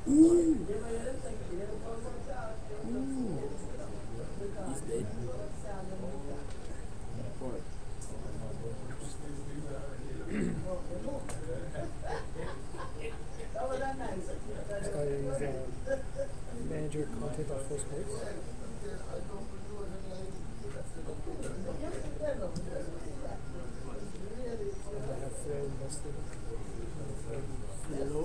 Ooh. Ooh. He's dead. Boy. This guy is manager content at Full Sports. And I have Fred invested. Hello.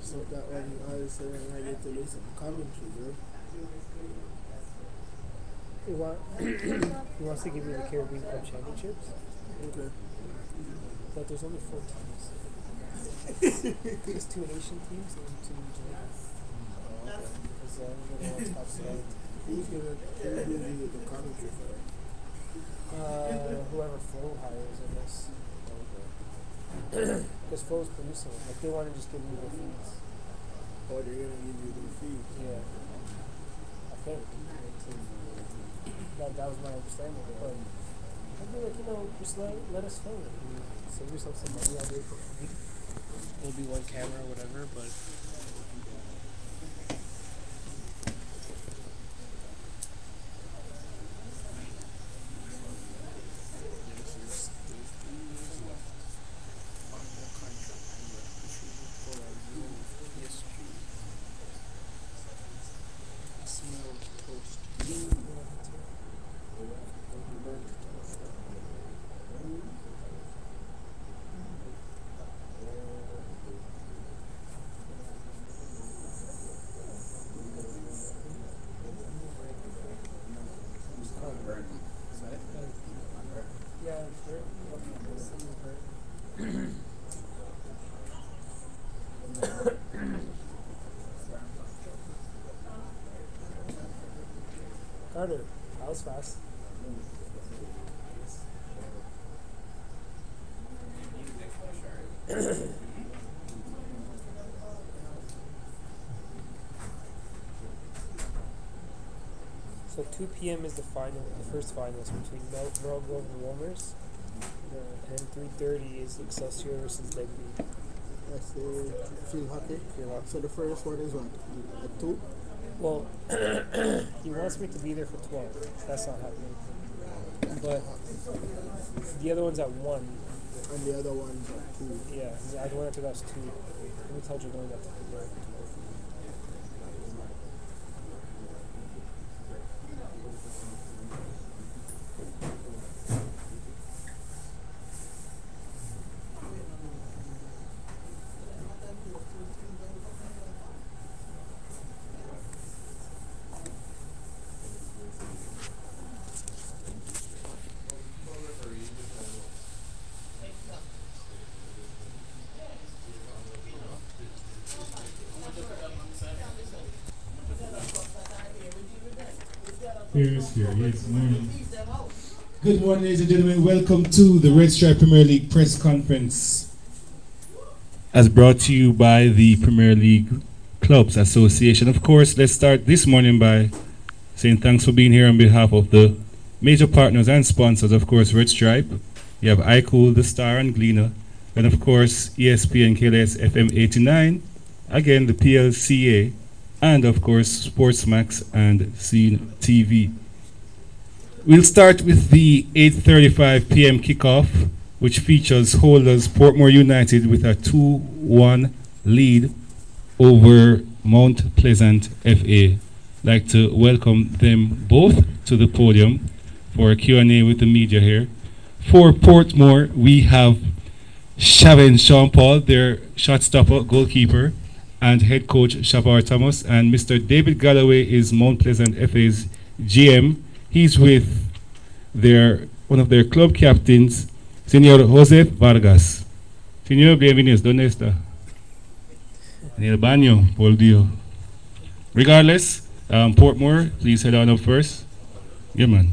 So that one I was saying I get to listen to commentary, bro. He wants to give me the Caribbean Cup Championships, Okay. but there's only 4 teams. There's 2 Asian teams and 2 Jamaica. Oh, okay. Because we're going to top 7. Who's gonna do the commentary for that? Whoever Flow hires, I guess. Okay. Because Flow's producing it. Like, they want to just give me the feeds. Oh, they're gonna give you the feed. Yeah. I think. That was my understanding. But I'd be like, just let us film it. And save yourself some money. I'll do it for free. It'll be one camera or whatever, but. Yeah, sure. Carter, that was fast. So 2 p.m. is the first finals between Merle Grove and Wolmers, and 3:30 is Excelsior versus Legby. That's the field hockey. So the first one is what? At 2? Well, he wants me to be there for 12. That's not happening. But the other one's at 1. And the other one's at 2. Yeah, the one after that's 2. Let me tell Janelle that to be there. Yes, morning. Good morning, ladies and gentlemen. Welcome to the Red Stripe Premier League press conference, as brought to you by the Premier League Clubs Association. Of course, let's start this morning by saying thanks for being here on behalf of the major partners and sponsors. Of course, Red Stripe. You have iCool, The Star, and Gleaner, and of course, ESPN KLS FM 89. Again, the PLCA. And of course, Sportsmax and Scene TV. We'll start with the 8:35 p.m. kickoff, which features holders Portmore United with a 2-1 lead over Mount Pleasant FA. I'd like to welcome them both to the podium for a Q&A with the media here. For Portmore, we have Shaven Sean Paul, their shot stopper, goalkeeper, and head coach Shavar Thomas, and Mr. David Galloway is Mount Pleasant FA's GM. He's with one of their club captains, Señor José Vargas. Señor, bienvenidos. ¿Dónde está? En el baño, por Dios. Regardless, Portmore, please head on up first. Yeah, man.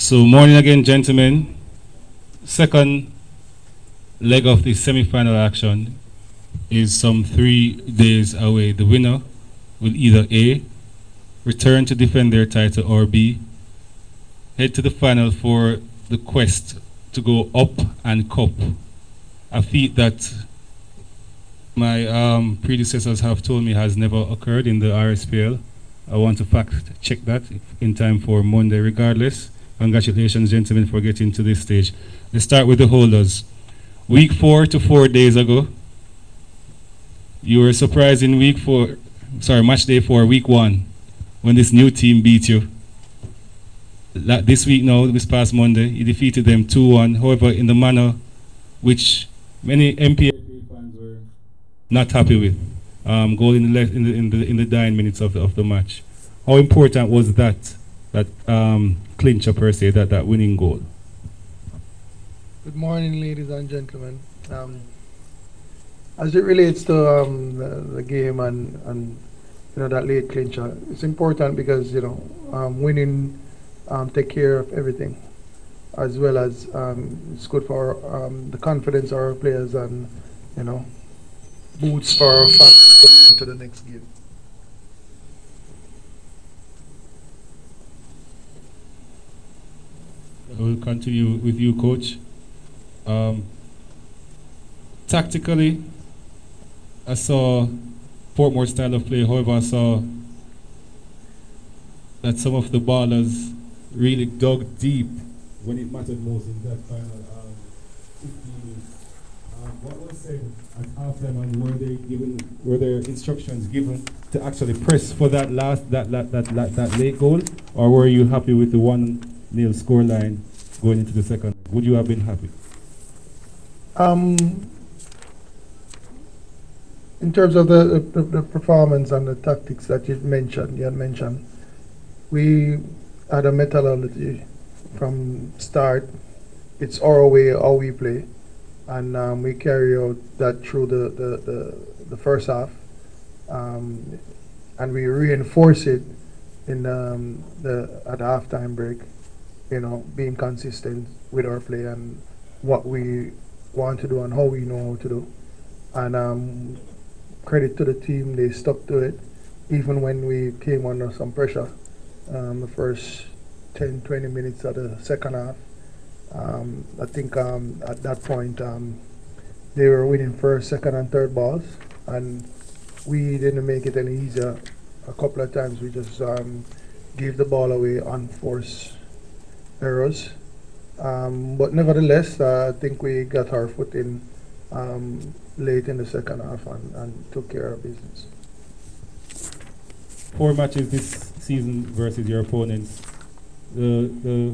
So, morning again, gentlemen. Second leg of the semi-final action is some 3 days away. The winner will either A, return to defend their title, or B, head to the final for the quest to go up and cup. A feat that my predecessors have told me has never occurred in the RSPL. I want to fact check that in time for Monday. Regardless, congratulations, gentlemen, for getting to this stage. Let's start with the holders. Week 4 to 4 days ago, you were surprised in match day 4, week 1, when this new team beat you. This week now, this past Monday, you defeated them 2-1. However, in the manner which many MPFA fans were not happy with, goal in the dying minutes of the match. How important was that clincher per se, that winning goal? Good morning, ladies and gentlemen. As it relates to the game and that late clincher, it's important because winning take care of everything, as well as it's good for the confidence of our players and boots for our fans into the next game. I will continue with you, Coach. Tactically, I saw Portmore style of play. However, I saw that some of the ballers really dug deep when it mattered most in that final 15 minutes. What was said at halftime, and were there instructions given to actually press for that late goal, or were you happy with the 1-0 scoreline going into the second? Would you have been happy? In terms of the performance and the tactics that you had mentioned, we had a methodology from start. It's our way, how we play, and we carry out that through the first half, and we reinforce it in at the halftime break. Being consistent with our play and what we want to do and how we know how to do. And credit to the team, they stuck to it, even when we came under some pressure. The first 10-20 minutes of the second half, I think at that point they were winning first, second, and third balls, and we didn't make it any easier. A couple of times we just gave the ball away on forced errors. But nevertheless, I think we got our foot in late in the second half and took care of business. 4 matches this season versus your opponents. The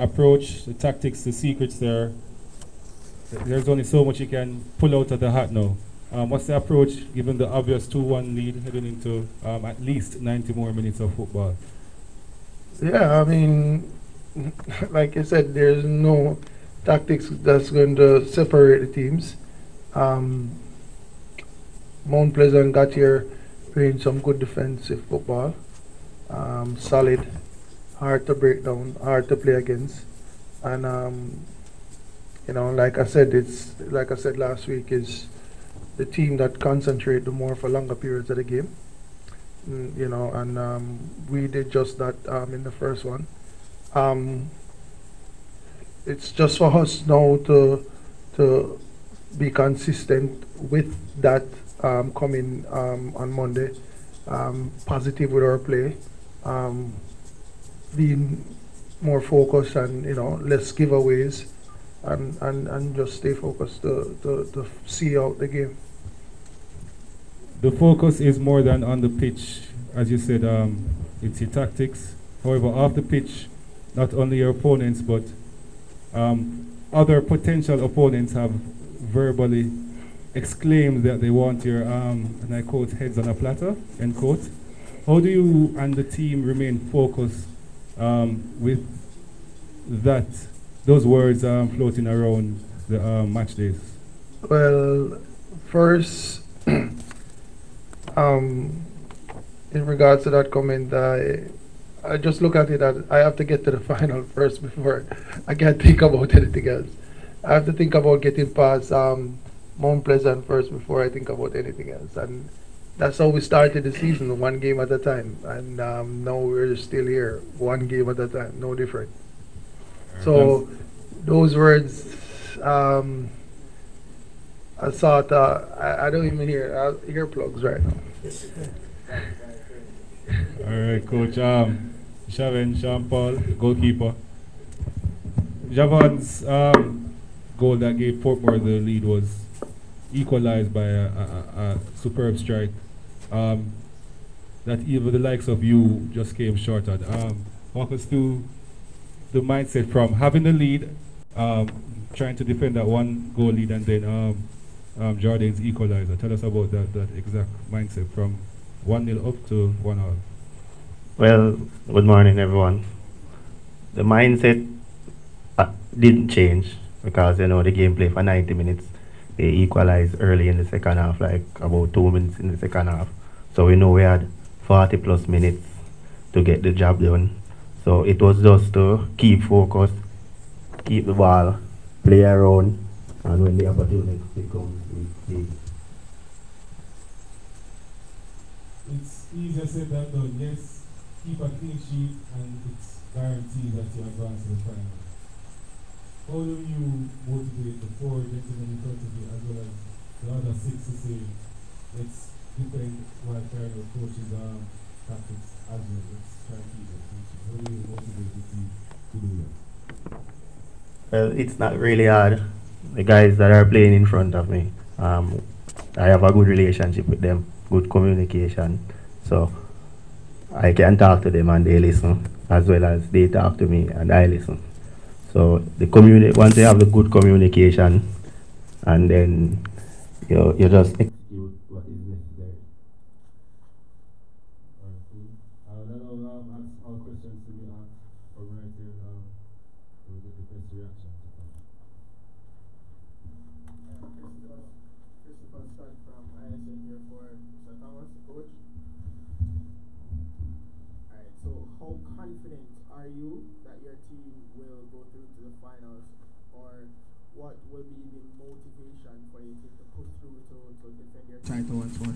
approach, the tactics, the secrets there, there's only so much you can pull out of the hat now. What's the approach given the obvious 2-1 lead heading into at least 90 more minutes of football? Yeah, I mean, like I said, there's no tactics that's going to separate the teams. Mount Pleasant got here playing some good defensive football, solid, hard to break down, hard to play against, and like I said last week, is the team that concentrate the more for longer periods of the game. And we did just that in the first one. It's just for us now to be consistent with that coming on Monday, positive with our play, being more focused and less giveaways, and just stay focused to see out the game. The focus is more than on the pitch, as you said. It's your tactics. However, off the pitch, not only your opponents, but other potential opponents have verbally exclaimed that they want your, and I quote, heads on a platter, end quote. How do you and the team remain focused with those words floating around the match days? Well, first, in regards to that comment, I I just look at it as I have to get to the final first before I can't think about anything else. I have to think about getting past Mount Pleasant first before I think about anything else. And that's how we started the season, one game at a time. And now we're still here, one game at a time, no different. So those words, I thought, I don't even hear earplugs right now. All right, Coach. Shaven, Sean Paul, goalkeeper. Javon's goal that gave Portmore the lead was equalized by a superb strike that even the likes of you just came short at. Walk us through the mindset from having the lead, trying to defend that one goal lead, and then Jordan's equalizer. Tell us about that exact mindset from 1-0 up to 1-0. Well, good morning, everyone. The mindset didn't change because, you know, the game played for 90 minutes. They equalized early in the second half, like about 2 minutes in the second half. So we know we had 40 plus minutes to get the job done. So it was just to keep focused, keep the ball, play around, and when the opportunity comes, we take. It's easier said than done. Yes, keep a clean sheet, and it's guaranteed that you advance to the final. How do you motivate the four gentlemen in front of you as well as the other six to say, let's defend while carrying out coaches' tactics as well? Let's try to keep it clean sheet. How do you motivate the team to do that? Well, it's not really hard. The guys that are playing in front of me, I have a good relationship with them, good communication. So I can talk to them and they listen, as well as they talk to me and I listen. So once they have the good communication, and then you just execute what is necessary. Alright, cool. I'll ask all questions to be asked from right here. We'll get the best reaction. Christopher Scott from ISN here for Mr. Thomas, the coach. Alright, so how confident are you that your team will go through to the finals, or what will be the motivation for you to push through to defend your title once more?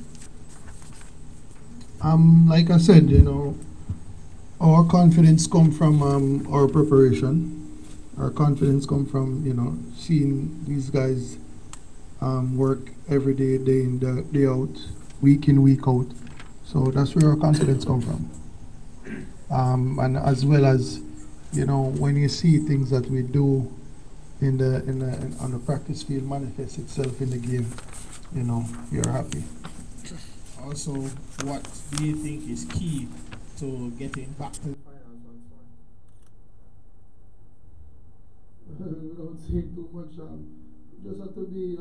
Like I said, you know, our confidence come from our preparation. Our confidence come from, you know, seeing these guys work every day, day in, day out, week in, week out. So that's where our confidence come from. And as well as, you know, when you see things that we do on the practice field manifest itself in the game, you know, you're happy. Also, what do you think is key to getting back to the finals once more? Without saying too much, just have to be,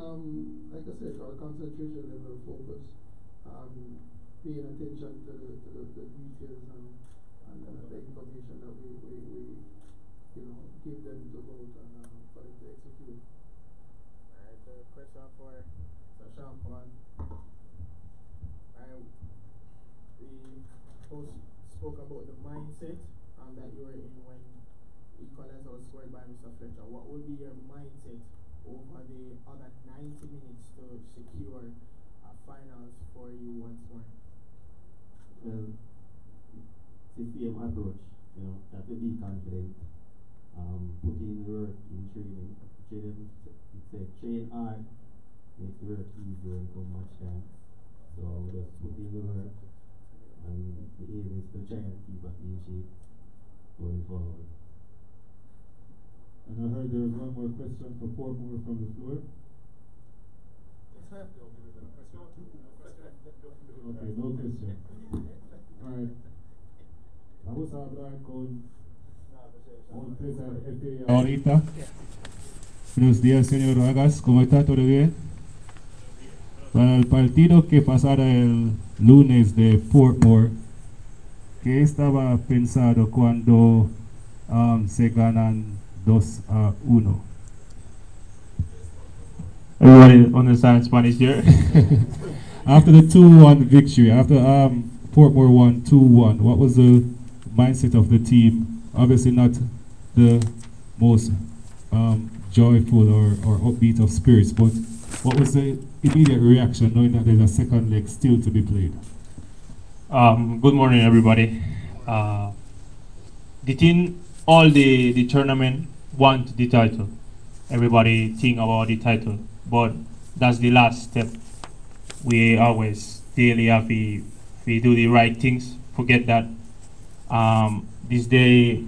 like I said, our concentration level, focus, paying attention to the details and the information that we you know, give them to vote and for them to execute. Alright, the question for Sean Paul. We spoke about the mindset that you were in when equalizer was scored by Mr. Fletcher. What would be your mindset over the other 90 minutes to secure finals for you once more? Well, it's the same approach, you know, that to be confident, put in work in training. Train hard, makes work easier and come much time. So we just put in the work, and the aim is to try and keep a clean sheet going forward. And I heard there was one more question for Portmore from the floor. Okay, no question. Alright. Vamos a hablar con César FA ahorita. Buenos días, señor Vargas. ¿Cómo está? ¿Todo bien? Para el partido que pasara el lunes de Portmore, ¿qué estaba pensado cuando se ganan 2-1? Everybody understand Spanish here? After the 2-1 victory, after Portmore won 2-1, what was the mindset of the team. Obviously not the most joyful or upbeat of spirits, but what was the immediate reaction knowing that there's a second leg still to be played? Good morning, everybody. The team, all the tournament want the title. Everybody think about the title, but that's the last step. We always daily have to do the right things. Forget that. This day,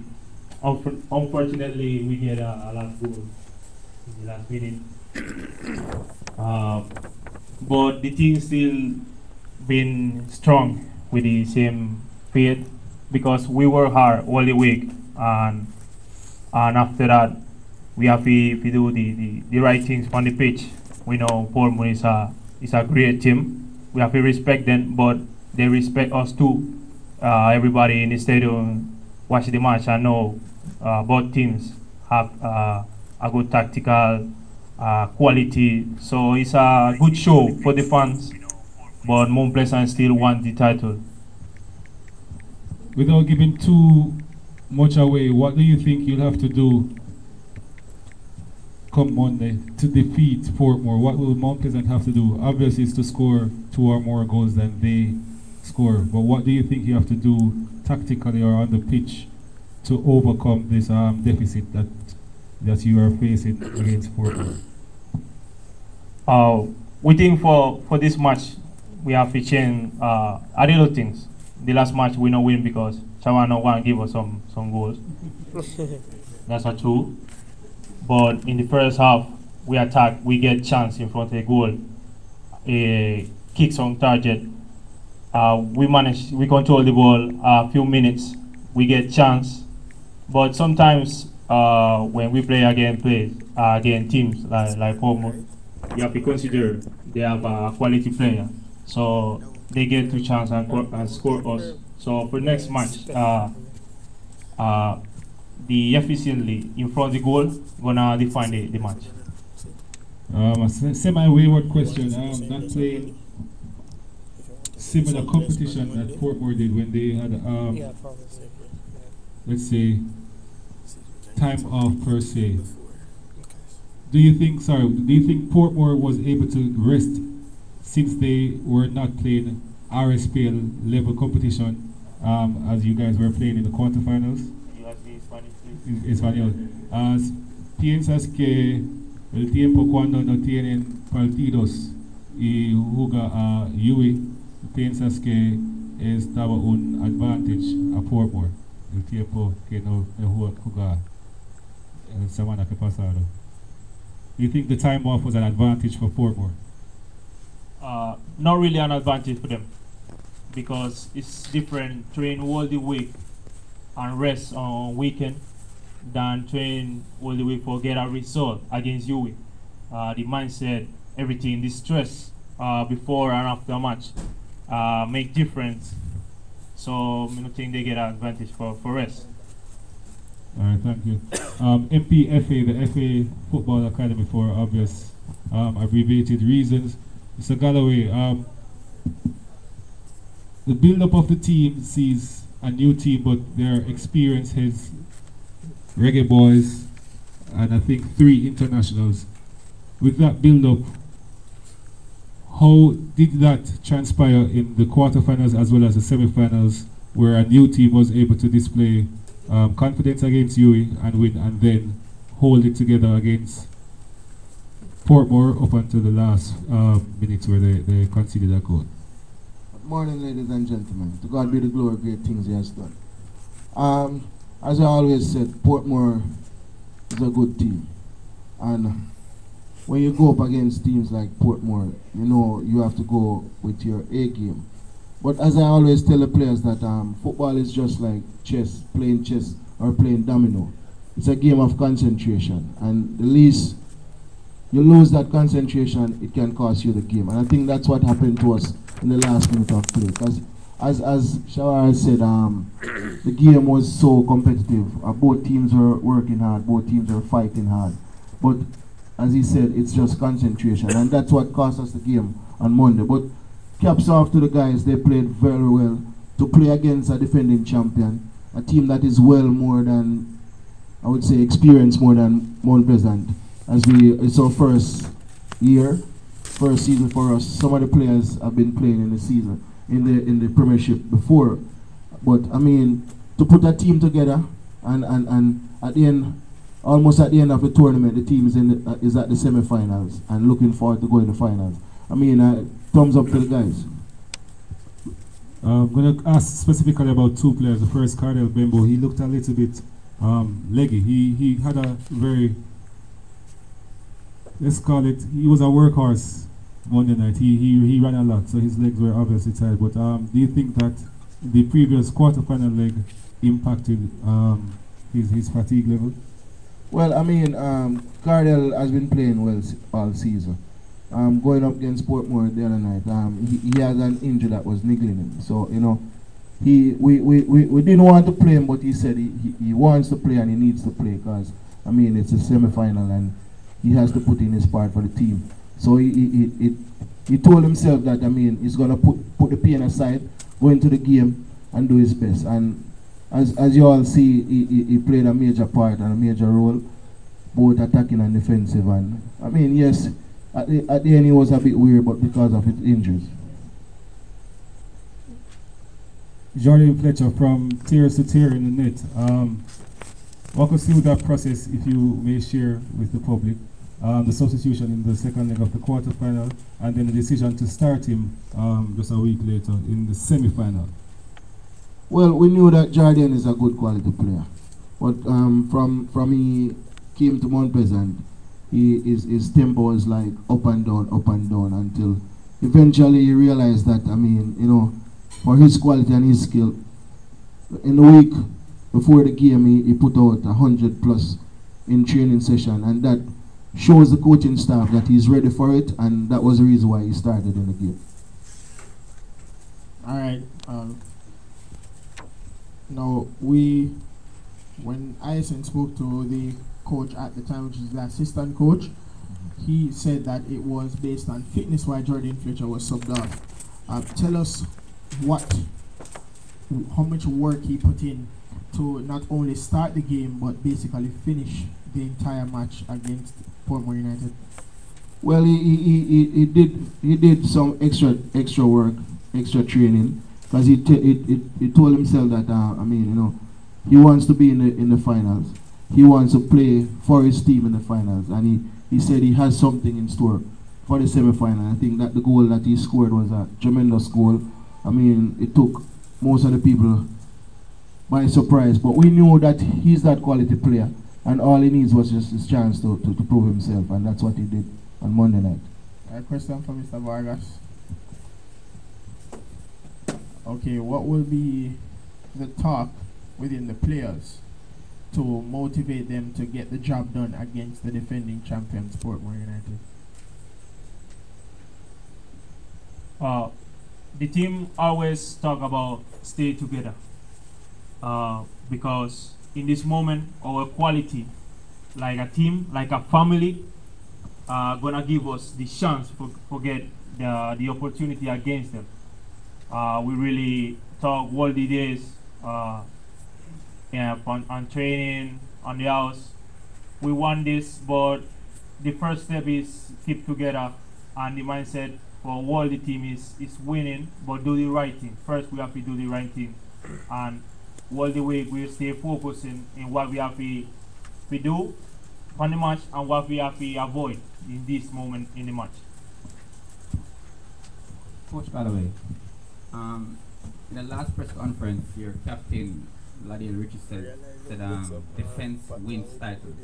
unfortunately, we get a last goal in the last minute. But the team still been strong with the same faith because we work hard all the week, and after that we have to do the right things on the pitch. We know Portmore is a great team. We have to respect them, but they respect us too. Everybody in the stadium watch the match and know both teams have a good tactical quality. So it's a good show for the fans, but Mount Pleasant still want the title. Without giving too much away, what do you think you'll have to do come Monday to defeat Portmore? What will Mount Pleasant have to do? Obviously, it's to score 2 or more goals than they score. But what do you think you have to do tactically or on the pitch to overcome this deficit that you are facing against Portmore? We think for this match, we have to change a little things. The last match we not win because Chawan no want to give us some goals. That's not true. But in the first half, we attack, we get chance in front of the goal, kicks on target. We control the ball a few minutes, we get chance. But sometimes when we play against teams like Portmore, you have to consider they have a quality player, so they get to chance and score us. So for next match, the efficiently in front of the goal gonna define the match. A semi-wayward question. Not playing similar competition that Portmore did when they had let's say time off per se. Do you think Portmore was able to rest since they were not playing RSPL level competition as you guys were playing in the quarterfinals? Español. Piensas que el tiempo cuando no tienen partidos y juega a UE, piensas que estaba un advantage a Portmore el tiempo que no juega la semana que pasado? Do you think the time off was an advantage for Portmore? Not really an advantage for them because it's different train all the week and rest on weekend than train all the way for get a result against UE. The mindset, everything, the stress before and after a match make difference. So I don't think they get an advantage for rest. All right, thank you. MPFA, the FA Football Academy for obvious abbreviated reasons. Mr. Galloway, the build-up of the team sees a new team, but their experience has Reggae Boys, and I think 3 internationals. With that build-up, how did that transpire in the quarterfinals as well as the semi-finals, where a new team was able to display confidence against UE and win, and then hold it together against Portmore up until the last minutes where they conceded a goal? Good morning, ladies and gentlemen. To God be the glory, great things He has done. As I always said, Portmore is a good team. And when you go up against teams like Portmore, you know you have to go with your A game. But as I always tell the players that football is just like chess or playing domino. It's a game of concentration. And the least you lose that concentration, it can cost you the game. And I think that's what happened to us in the last minute of play. Because as Shawar said, the game was so competitive. Both teams were working hard, both teams were fighting hard. But as he said, it's just concentration. And that's what cost us the game on Monday. But caps off to the guys, they played very well. To play against a defending champion, a team that is well more than, I would say, experienced more than Mount Pleasant. It's our first season for us. Some of the players have been playing in the season, in the Premiership before. But I mean, to put a team together and at the end, almost at the end of the tournament, the team is at the semi-finals and looking forward to going to the finals. I mean, thumbs up to the guys. I'm going to ask specifically about two players. The first, Cardell Bembo, he looked a little bit leggy. He had a very, let's call it, he was a workhorse Monday night. He ran a lot, so his legs were obviously tired. But do you think that the previous quarterfinal leg impacted his fatigue level? Well, I mean, Cardell has been playing well all season. Going up against Portmore the other night, he has an injury that was niggling him. So, you know, we didn't want to play him, but he said he wants to play and he needs to play because, I mean, it's a semi-final and he has to put in his part for the team. So he told himself that, I mean, he's going to put the pain aside, go into the game and do his best. And as you all see, he played a major part and a major role, both attacking and defensive. And, I mean, yes, at the end he was a bit weird, but because of his injuries. Jordan Fletcher from Tears to Tear in the Net. Walk us through that process, if you may share with the public. The substitution in the second leg of the quarterfinal, and then the decision to start him just a week later in the semi-final. Well, we knew that Jordan is a good quality player, but from he came to Mount Pleasant, his tempo is like up and down until eventually he realized that, I mean, you know, for his quality and his skill, in the week before the game he put out 100+ in training session, and that shows the coaching staff that he's ready for it, and that was the reason why he started in the game. All right. Now when Ison spoke to the coach at the time, which is the assistant coach, he said that it was based on fitness why Jordan Fletcher was subbed off. Tell us how much work he put in to not only start the game but basically finish the entire match against Portmore United. Well, he did some extra work, extra training, because he told himself that I mean, you know, he wants to be in the finals. He wants to play for his team in the finals, and he said he has something in store for the semi-final. I think that the goal that he scored was a tremendous goal. I mean, it took most of the people by surprise, but we knew that he's that quality player, and all he needs was just his chance to prove himself, and that's what he did on Monday night. A question for Mr. Vargas. Okay, what will be the talk within the players to motivate them to get the job done against the defending champions, Portmore United? The team always talk about stay together because in this moment our quality, like a team, like a family, gonna give us the chance for get the opportunity against them. We really talk all the days on training, on the house. We want this, but the first step is keep together, and the mindset for all the team is winning, but do the right thing. First we have to do the right thing, and all the way we stay focusing in what we have to do on the match and what we have to avoid in this moment in the match. Coach Cavalier, in the last press conference, your captain, Ladiel Richie said defense wins title.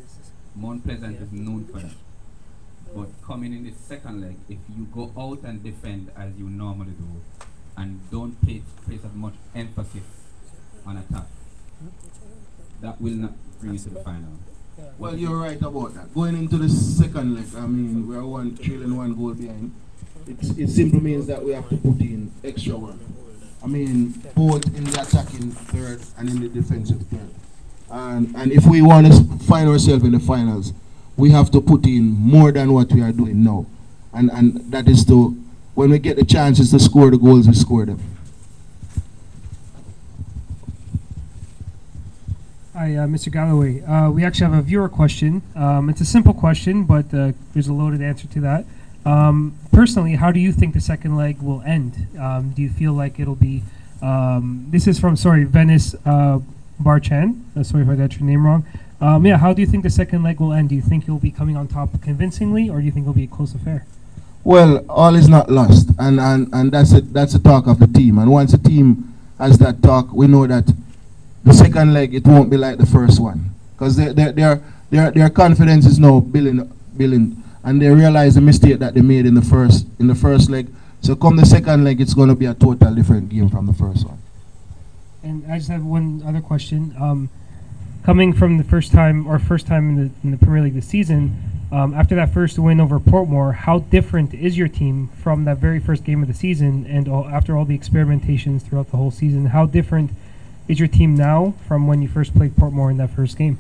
Mount Pleasant is known for that. But coming in the second leg, if you go out and defend as you normally do, and don't place as much emphasis on attack, that will not bring you to the final. Well, you're right about that. Going into the second leg, I mean, we are trailing 1 goal behind. It simply means that we have to put in extra work. I mean, both in the attacking third and in the defensive third. And if we want to find ourselves in the finals, we have to put in more than what we are doing now. And that is to, when we get the chances to score the goals, we score them. Hi, Mr. Galloway. We actually have a viewer question. It's a simple question, but there's a loaded answer to that. Personally, how do you think the second leg will end? Do you feel like it'll be... this is from, Venice Barchan. Sorry if I got your name wrong. Yeah, how do you think the second leg will end? Do you think you'll be coming on top convincingly, or do you think it'll be a close affair? Well, all is not lost, and that's the talk of the team. And once the team has that talk, we know that the second leg it won't be like the first one, because their confidence is now building, and they realize the mistake that they made in the first leg. So come the second leg, it's going to be a total different game from the first one. And I just have one other question. Coming from the first time in the Premier League this season, after that first win over Portmore, how different is your team from that very first game of the season, and after all the experimentations throughout the whole season, how different is your team now from when you first played Portmore in that first game?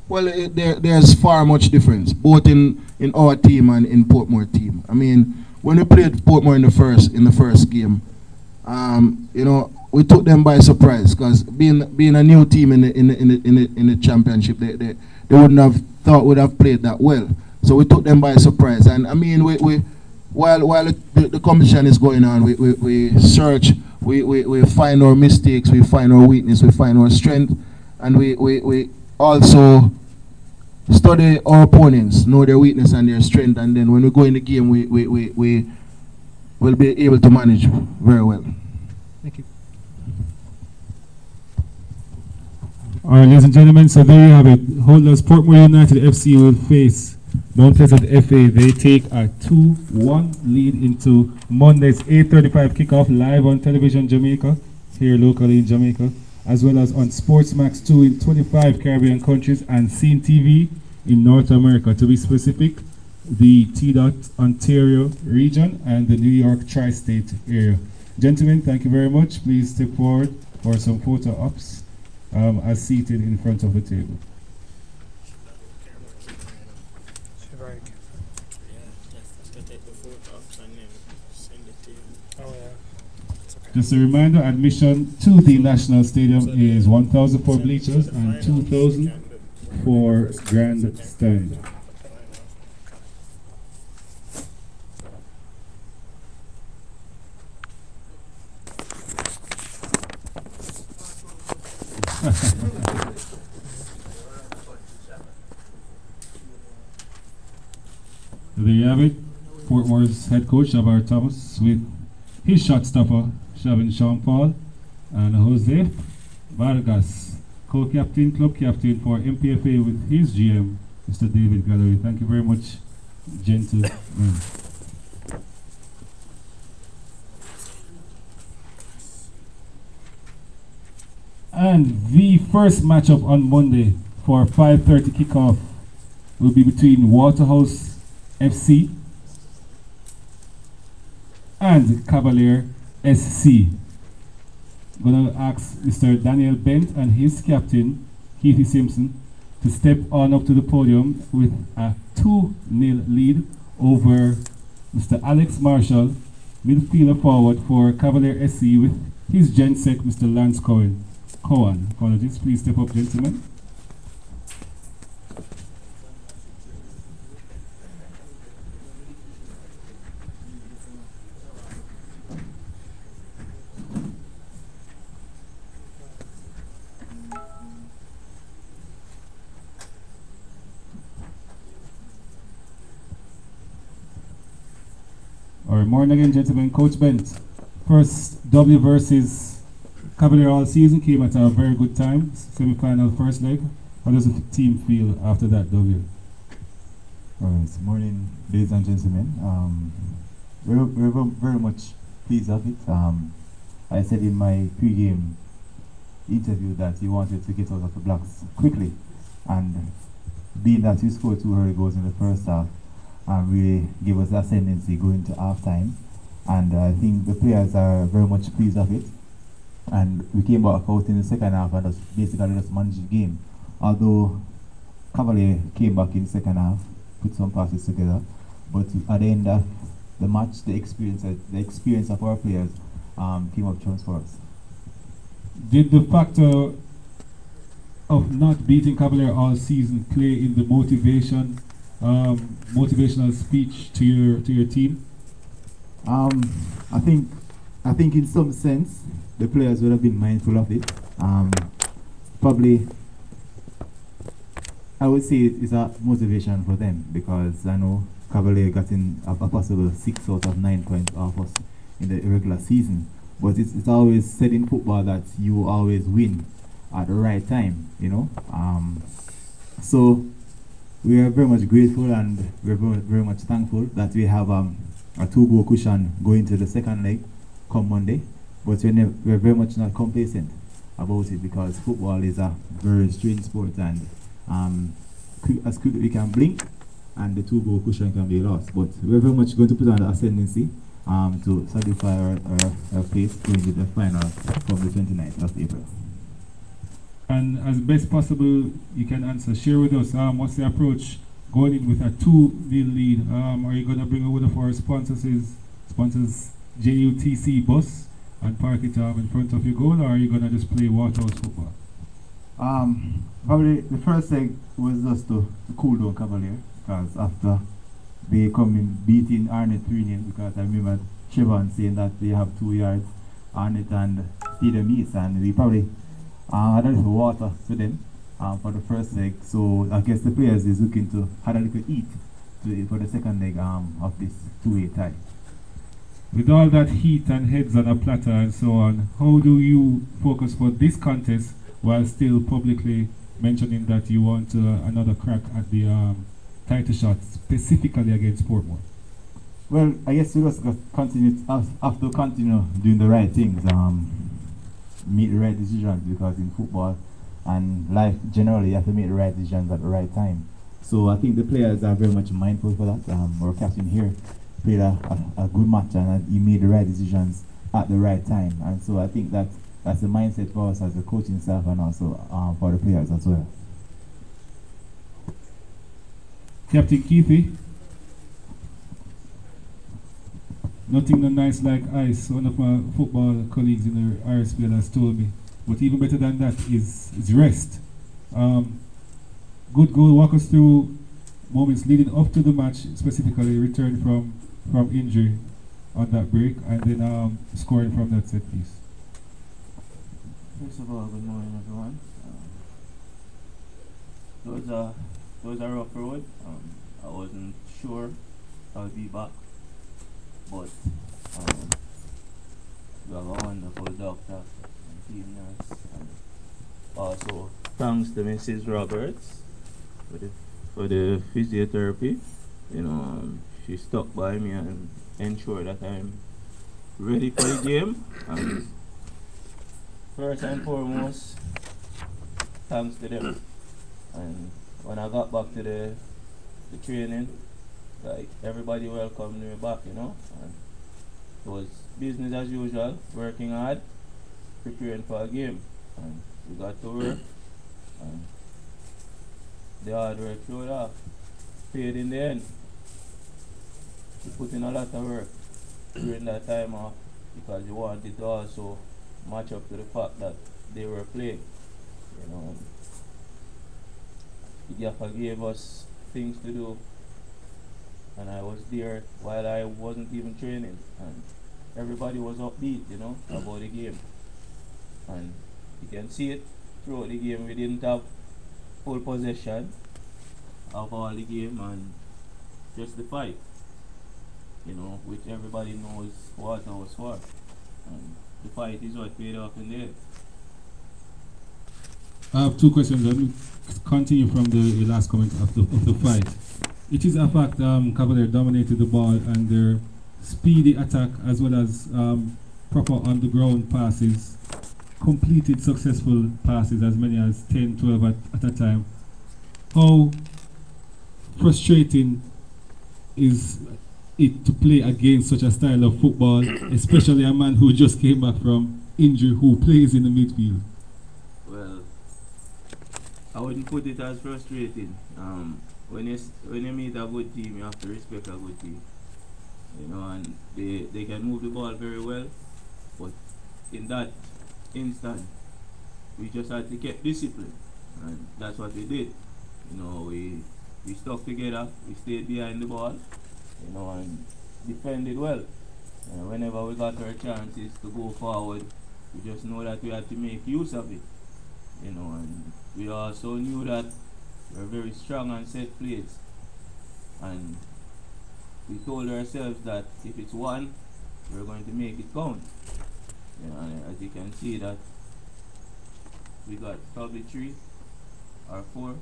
Well, there's far much difference, both in our team and in Portmore team. I mean, when we played Portmore in the first game, you know, we took them by surprise, because being a new team in the championship, they wouldn't have thought would have played that well. So we took them by surprise, and I mean, while the competition is going on, we search, we find our mistakes, we find our weakness, we find our strength, and we also study our opponents, know their weakness and their strength, and then when we go in the game, we will be able to manage very well. Thank you. All right, ladies and gentlemen, so there you have it. Holders Portmore United FC will face Mount Pleasant FA. They take a 2-1 lead into Monday's 8:35 kickoff live on television Jamaica, here locally in Jamaica, as well as on Sportsmax 2 in 25 Caribbean countries and Scene TV in North America. To be specific, the T-Dot Ontario region and the New York tri-state area. Gentlemen, thank you very much. Please step forward for some photo ops as seated in front of the table. Just a reminder, admission to the National Stadium is 1,000 for bleachers and 2,000 for grandstand. There you have it. Portmore's head coach, Jabbar Thomas, with his shot stopper, Shavin Sean Paul, and Jose Vargas, co-captain, club captain for MPFA with his GM, Mr. David Galloway. Thank you very much, gentlemen. And the first matchup on Monday for 5:30 kickoff will be between Waterhouse FC and Cavalier SC. I'm going to ask Mr. Daniel Bent and his captain, Keithy Simpson, to step on up to the podium with a 2-0 lead over Mr. Alex Marshall, midfielder forward for Cavalier SC, with his gensec, Mr. Lance Cohen. Apologies, please step up, gentlemen. All right, morning again, gentlemen. Coach Bent, first W versus Cavalier all season, came at a very good time. Semi-final first leg. How does the team feel after that W? All right, so morning, ladies and gentlemen. We're very much pleased of it. I said in my pre-game interview that you wanted to get out of the blocks quickly, and being that you scored 2 early goals in the first half, really gave us the ascendancy going to half-time, and I think the players are very much pleased of it. And we came back out in the second half and basically just managed the game. Although Cavalier came back in the second half, put some passes together, but at the end of the match, the experience of our players came up trumps for us. Did the factor of not beating Cavalier all season play in the motivational speech to your team? I think in some sense the players would have been mindful of it. Probably I would say it's a motivation for them, because I know Cavalier got in a possible 6 out of 9 points off us in the regular season. But it's always said in football that you always win at the right time, you know. So we are very much grateful, and we're very much thankful that we have a 2-goal cushion going to the second leg come Monday. But we're very much not complacent about it, because football is a very strange sport, and as quick as we can blink and the 2-goal cushion can be lost. But we're very much going to put on the ascendancy to solidify our place going to the final from the 29th of April. And as best possible you can answer, share with us what's the approach going in with a 2-0 lead. Are you going to bring over for our sponsors JUTC bus and park it in front of your goal, or are you going to just play Waterhouse football? Probably the first leg was just to cool down Cavalier, because after they come in beating Arnett 3-0, because I remember Trevor saying that they have 2 yards, Arnett and Stadium East, and we probably had a little water to them for the first leg. So I guess the players is looking to have a little eat for the second leg of this 2-way tie. With all that heat and heads on a platter and so on, how do you focus for this contest while still publicly mentioning that you want another crack at the title shot, specifically against Portmore? Well, I guess we just have to continue doing the right things, make the right decisions, because in football and life generally you have to make the right decisions at the right time. So I think the players are very much mindful for that. Our captain here played a good match, and he made the right decisions at the right time. And so I think that's the mindset for us as a coaching staff, and also for the players as well. Captain Keithy, nothing no nice like ice. One of my football colleagues in the RSPL has told me. But even better than that is rest. Good goal. Walk us through moments leading up to the match, specifically return from injury on that break, and then scoring from that set piece. First of all, good morning, everyone. It was a rough road. I wasn't sure I'll be back, but we have a wonderful doctor and team nurse, and also thanks to Mrs. Roberts for the physiotherapy. You know, she stuck by me and ensured that I'm ready for the game. And first and foremost, thanks to them. And when I got back to the training, like, everybody welcomed me back, you know. And it was business as usual, working hard, preparing for a game. And we got to work, and the hard work showed off, paid in the end. We put in a lot of work during that time off, because we wanted to also match up to the fact that they were playing, you know. The gaffer gave us things to do, and I was there while I wasn't even training, and everybody was upbeat, you know, about the game. And you can see it throughout the game. We didn't have full possession of all the game, and just the fight, you know, which everybody knows what I was for. And the fight is what paid off in the end. I have 2 questions. Let me continue from the last comment of the fight. It is a fact Cavalier dominated the ball, and their speedy attack as well as proper on-the-ground passes, completed successful passes, as many as 10, 12 at a time. How frustrating is it to play against such a style of football, especially a man who just came back from injury, who plays in the midfield? Well, I wouldn't put it as frustrating. When you meet a good team, you have to respect a good team. You know, and they can move the ball very well, but in that instant, we just had to keep discipline. And that's what we did. You know, we stuck together, we stayed behind the ball, you know, and defended well. And whenever we got our chances to go forward, we just know that we had to make use of it. You know, and we also knew that we were very strong on set plays. And we told ourselves that if it's one, we're going to make it count. You know, and as you can see that we got probably 3 or 4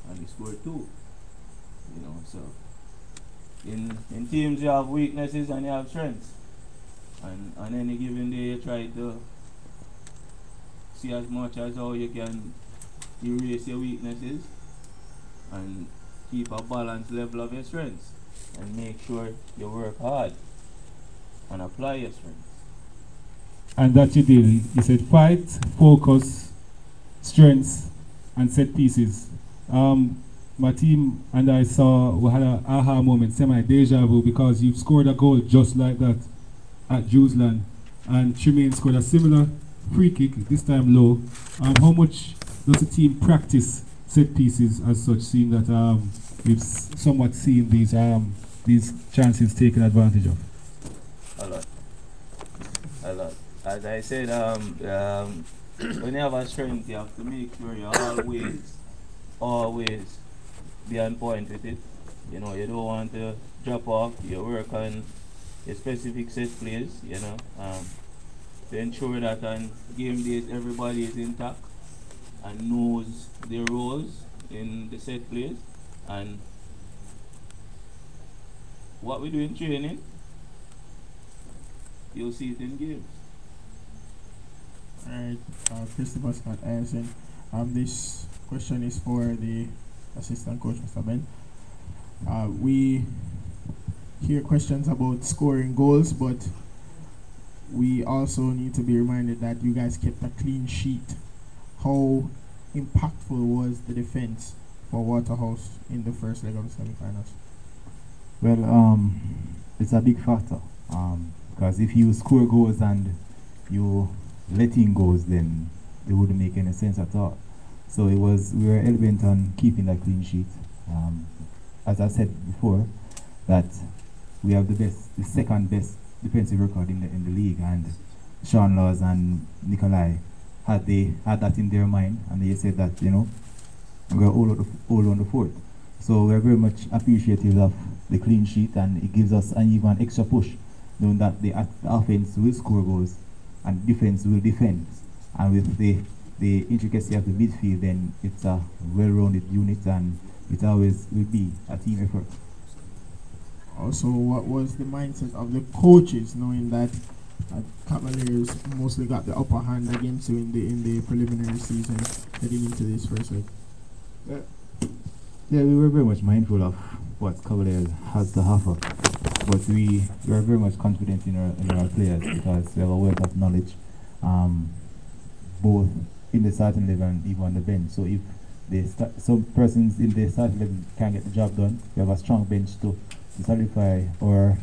and we scored 2. You know, so in teams you have weaknesses and you have strengths. And on any given day you try to see as much as how you can erase your weaknesses and keep a balanced level of your strengths and make sure you work hard and apply your strengths. And that you did. You said fight, focus, strengths, and set pieces. My team and I saw, we had an aha moment, semi-deja vu, because you scored a goal just like that at Jewsland. And Tremaine scored a similar free kick, this time low. How much does the team practice set pieces as such, seeing that we've somewhat seen these chances taken advantage of? A lot. A lot. As I said, when you have a strength, you have to make sure you always be on point with it. You know, you don't want to drop off. You work on your specific set plays, you know, to ensure that on game days everybody is intact and knows their roles in the set plays. And what we do in training, you'll see it in games. Alright, Christopher Scott Anderson. This question is for the assistant coach, Mr. Ben. We hear questions about scoring goals, but we also need to be reminded that you guys kept a clean sheet. How impactful was the defense for Waterhouse in the first leg of the semi-finals? Well, it's a big factor, because if you score goals and you let in goals, then it wouldn't make any sense at all. So we were hell-bent on keeping that clean sheet. As I said before, that we have the second best defensive record in the league, and Sean Laws and Nikolai had that in their mind, and they said that, you know, we're all on the fourth. So we're very much appreciative of the clean sheet, and it gives us an even extra push, knowing that the offense will score goals and defense will defend. And with the intricacy of the midfield, then it's a well-rounded unit, and it always will be a team effort. Also, what was the mindset of the coaches, knowing that Cavaliers mostly got the upper hand against you in the preliminary season heading into this first leg? Yeah, we were very much mindful of what Cavaliers has to offer, but we are very much confident in our players, because we have a wealth of knowledge, both in the starting level and even on the bench. So if some persons in the starting level can't get the job done, we have a strong bench to solidify our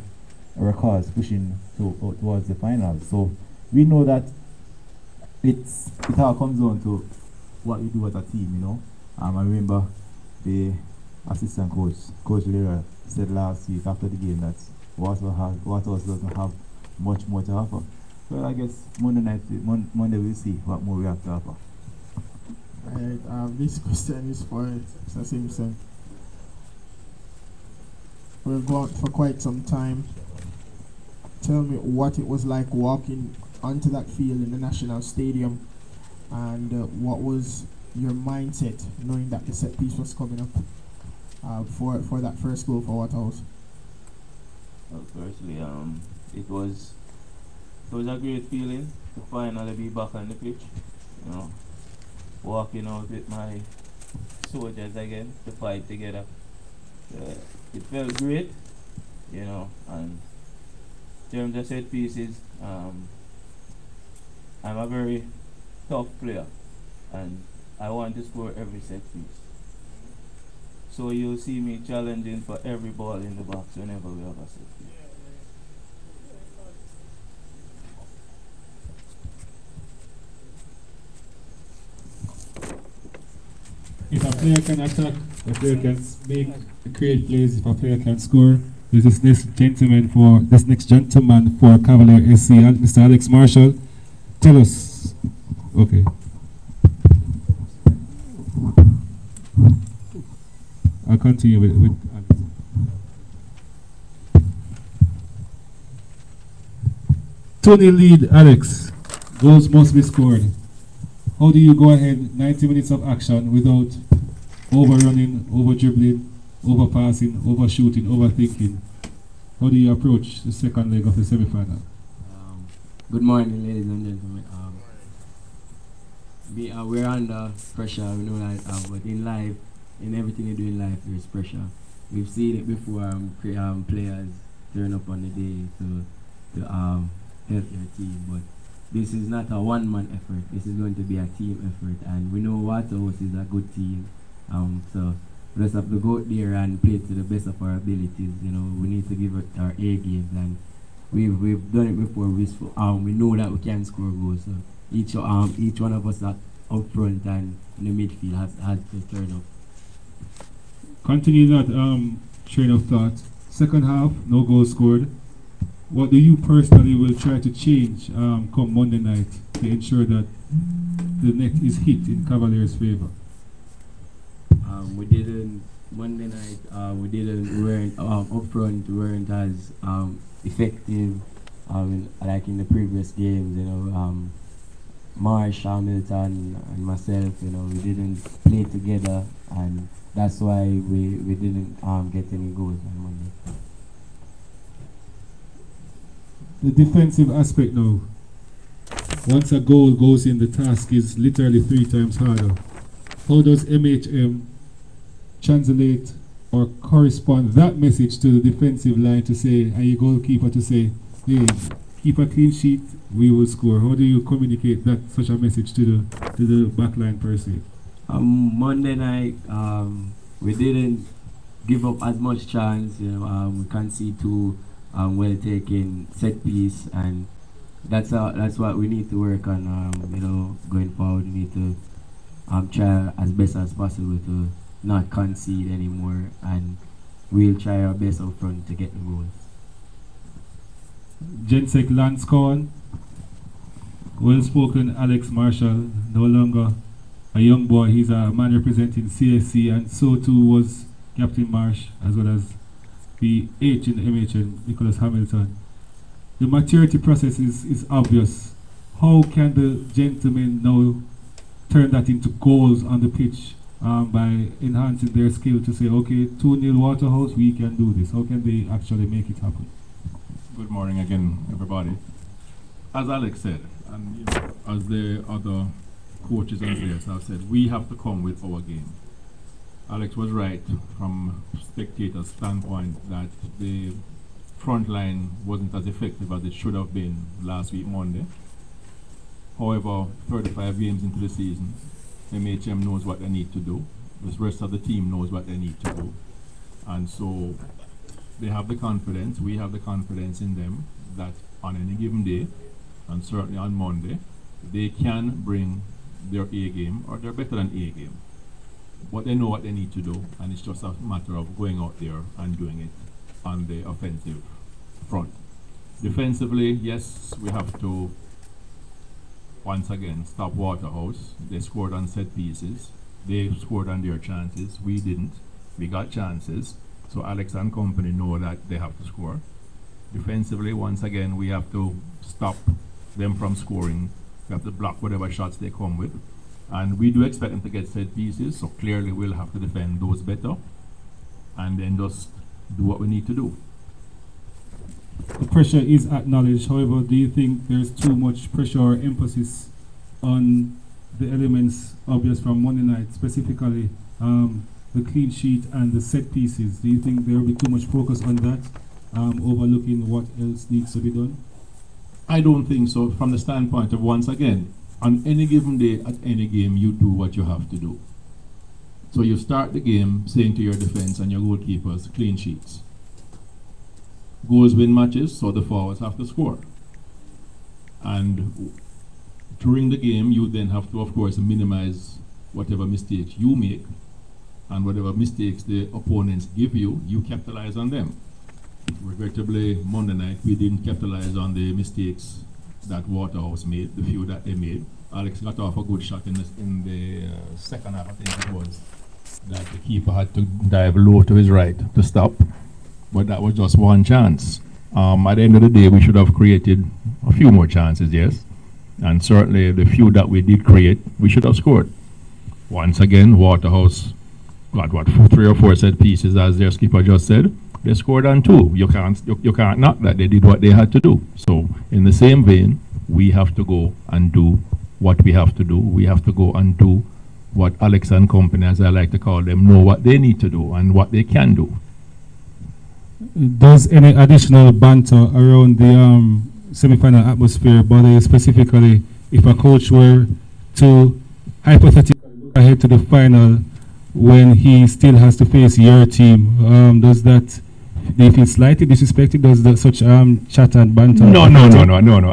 cause pushing towards the finals. So we know that it all comes down to what we do as a team, you know. I remember the assistant coach, Coach Lira, said last week after the game that Waterhouse doesn't have much more to offer. Well, I guess Monday we'll see what more we have to offer. Right, this question is for Mr. Simpson. We've gone for quite some time. Tell me what it was like walking onto that field in the National Stadium, and what was your mindset knowing that the set piece was coming up for that first goal for Waterhouse? Well, firstly, it was a great feeling to finally be back on the pitch. You know, walking out with my soldiers again to fight together. It felt great, you know. And in terms of set pieces, I'm a very tough player, and I want to score every set piece. So you'll see me challenging for every ball in the box whenever we have a set piece. player can attack, a player can create plays, if a player can score. There's this next gentleman for Cavalier SC, Mr. Alex Marshall. Tell us. Okay. I'll continue with Alex. 2-0 lead, Alex. Goals must be scored. How do you go ahead 90 minutes of action without overrunning, over-dribbling, overpassing, overshooting, overthinking? How do you approach the second leg of the semi-final? Good morning, ladies and gentlemen. We're under pressure, we know that, but in life, in everything you do in life, there's pressure. We've seen it before, players turn up on the day to help their team, but this is not a one-man effort. This is going to be a team effort, and we know Waterhouse is a good team. So we just have to go out there and play to the best of our abilities. You know, we need to give it our A games, and we've done it before. We know that we can score goals. So each one of us that up front and in the midfield has to turn up. Continue that train of thought. Second half, no goals scored. What do you personally will try to change come Monday night to ensure that the net is hit in Cavalier's favor? We didn't Monday night. We weren't up front. We weren't as effective like in the previous games. You know, Marsh, Hamilton, and myself. You know, we didn't play together, and that's why we didn't get any goals on Monday. The defensive aspect now. Once a goal goes in, the task is literally 3 times harder. How does MHM translate or correspond that message to the defensive line to say, and your goalkeeper to say, hey, keep a clean sheet, we will score? How do you communicate that such a message to the back line per se? Monday night, we didn't give up as much chance. You know, we can't see two well taken set piece, and that's what we need to work on. You know, going forward, we need to try as best as possible to not concede anymore, and we'll try our best up front to get the goals. Gensek Lanscowan, well-spoken Alex Marshall, no longer a young boy. He's a man representing CSC, and so too was Captain Marsh, as well as the H in the MHN, Nicholas Hamilton. The maturity process is obvious. How can the gentlemen now turn that into goals on the pitch by enhancing their skill to say, okay, 2-0 Waterhouse, we can do this? How can they actually make it happen? Good morning again, everybody. As Alex said, and you know, as the other coaches and players have said, we have to come with our game. Alex was right from spectator's standpoint that the front line wasn't as effective as it should have been last week Monday. However, 35 games into the season, MHM knows what they need to do. The rest of the team knows what they need to do. And so they have the confidence, we have the confidence in them that on any given day, and certainly on Monday, they can bring their A game, or they're better than A game. But they know what they need to do, and it's just a matter of going out there and doing it on the offensive front. Defensively, yes, we have to once again stop Waterhouse. They scored on set pieces. They scored on their chances. We didn't. We got chances. So Alex and company know that they have to score. Defensively, once again, we have to stop them from scoring. We have to block whatever shots they come with. And we do expect them to get set pieces, so clearly we'll have to defend those better and then just do what we need to do. The pressure is acknowledged. However, do you think there's too much pressure or emphasis on the elements obvious from Monday night, specifically the clean sheet and the set pieces? Do you think there will be too much focus on that, overlooking what else needs to be done? I don't think so, from the standpoint of, once again, on any given day, at any game, you do what you have to do. So you start the game saying to your defense and your goalkeepers, clean sheets. Goals win matches, so the forwards have to score. And during the game, you then have to, of course, minimize whatever mistakes you make and whatever mistakes the opponents give you, you capitalize on them. Regrettably, Monday night, we didn't capitalize on the mistakes that Waterhouse made, the few that they made. Alex got off a good shot in the second half, I think it was, that the keeper had to dive low to his right to stop. But that was just one chance. At the end of the day, we should have created a few more chances, yes. And certainly the few that we did create, we should have scored. Once again, Waterhouse got what, 3 or 4 set pieces, as their skipper just said. They scored on 2. You can't knock that. They did what they had to do. So in the same vein, we have to go and do what we have to do. We have to go and do what Alex and company, as I like to call them, know what they need to do and what they can do. Does any additional banter around the semi-final atmosphere bother you, specifically if a coach were to hypothetically look ahead to the final when he still has to face your team? Does that, do you feel slightly disrespected? Does that such chat and banter? No.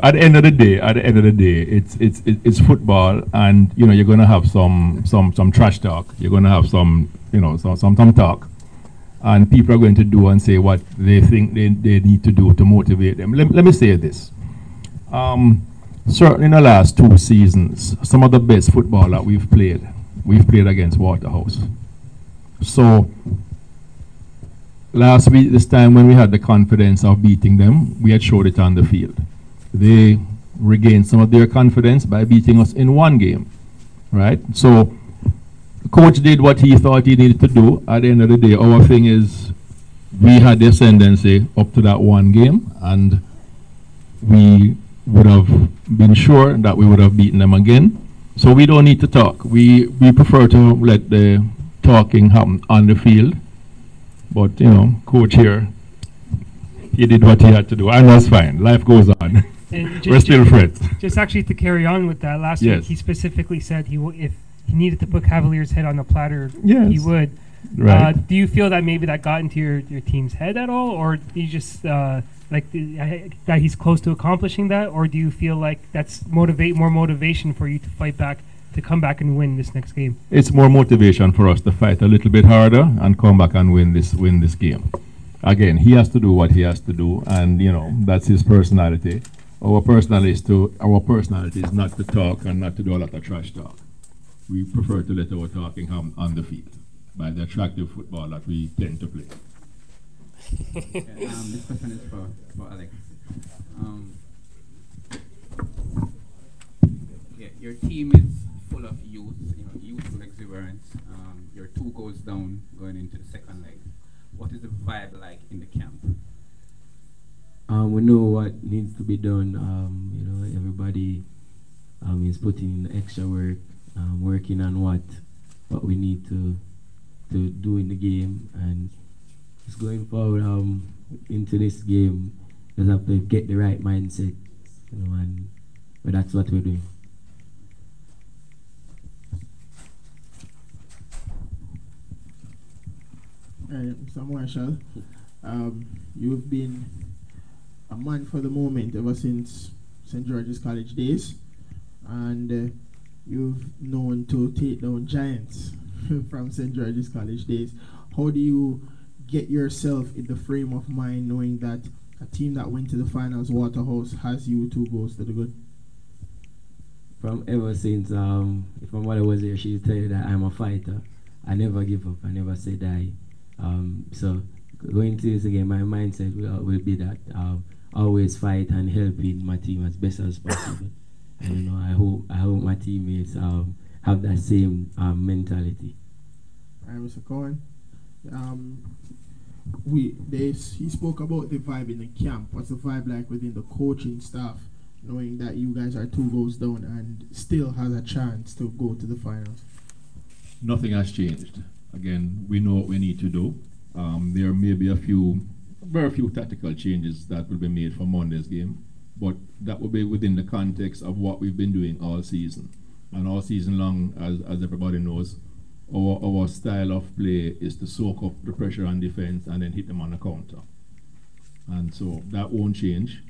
At the end of the day, it's football, and you know you're gonna have some trash talk. You're gonna have some talk, and people are going to do and say what they think they need to do to motivate them. Let me say this. Certainly in the last 2 seasons, some of the best football that we've played against Waterhouse. So last week, this time when we had the confidence of beating them, we had showed it on the field. They regained some of their confidence by beating us in 1 game, right? So the coach did what he thought he needed to do. At the end of the day, our thing is we had the ascendancy up to that 1 game, and we would have been sure that we would have beaten them again. So we don't need to talk. We prefer to let the talking happen on the field. But, you know, coach here, he did what he had to do, and that's fine. Life goes on. We're still friends. Just actually to carry on with that, last week he specifically said if he needed to put Cavalier's head on the platter, he would. Right. Do you feel that maybe that got into your team's head at all, or do you just that he's close to accomplishing that, or do you feel like that's more motivation for you to fight back, to come back and win this next game? It's more motivation for us to fight a little bit harder and come back and win this game. Again, he has to do what he has to do, and you know that's his personality. Our personality is not to talk and not to do a lot of trash talk. We prefer to let our talking happen on the field by the attractive football that we tend to play. Okay, this question is for Alex. Your team is full of youthful exuberance. You're 2 goals down going into the second leg. What is the vibe like in the camp? We know what needs to be done. Everybody is putting in extra work, working on what we need to do in the game, and just going forward into this game. Just have to get the right mindset, but that's what we're doing. Mr. Marshall, you've been a man for the moment ever since St. George's College days, and you've known to take down giants from St. George's College days. How do you get yourself in the frame of mind knowing that a team that went to the finals, Waterhouse, has you 2 goals to the good? From ever since, if my mother was here, she'd tell you that I'm a fighter. I never give up. I never say die. So going to this again, my mindset will be that always fight and helping my team as best as possible. And I hope my teammates have that same mentality. Mr. Cohen, he spoke about the vibe in the camp. What's the vibe like within the coaching staff, knowing that you guys are 2 goals down and still has a chance to go to the finals? Nothing has changed. Again, we know what we need to do. There may be very few tactical changes that will be made for Monday's game, but that will be within the context of what we've been doing all season. And all season long, as everybody knows, our style of play is to soak up the pressure on defense and then hit them on the counter. And so that won't change.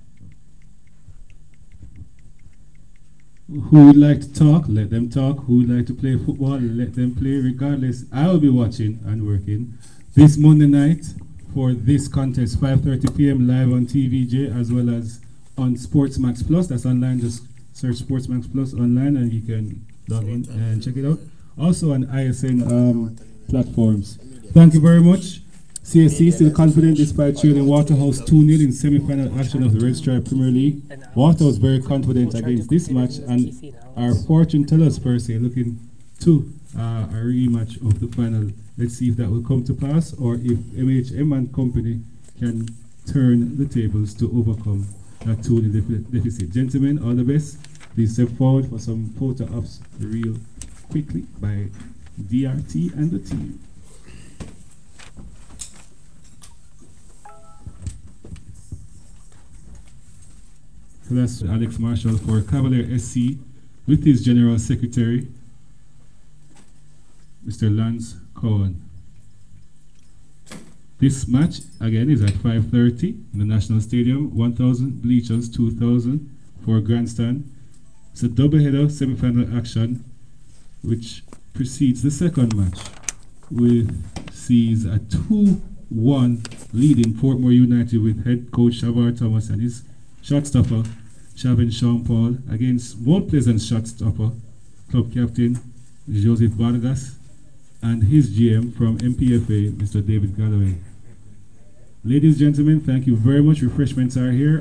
who would like to talk, let them talk. Who would like to play football, let them play. Regardless, I will be watching and working this Monday night for this contest, 5:30 p.m. live on TVJ as well as on Sportsmax Plus. That's online. Just search Sportsmax Plus online and you can log in and check it out. Also on ISN platforms. Thank you very much. CSC still confident despite trailing Waterhouse 2-0 in semi-final action of the Red Stripe Premier League. Waterhouse very confident against this match, and our fortune tellers per se looking to a rematch of the final. Let's see if that will come to pass, or if MHM and company can turn the tables to overcome that 2-0 deficit. Gentlemen, all the best. Please step forward for some photo ops real quickly by DRT and the team. So that's Alex Marshall for Cavalier SC with his General Secretary, Mr. Lance Cohen. This match, again, is at 5:30 in the National Stadium, 1,000 bleachers, 2,000 for grandstand. It's a doubleheader semi-final action, which precedes the second match, with sees a 2-1 lead in Portmore United with head coach Shavar Thomas and his shot stopper, Chavin Sean Paul, against Mount Pleasant shot stopper, club captain Joseph Vargas, and his GM from MPFA, Mr. David Galloway. Ladies and gentlemen, thank you very much. Refreshments are here.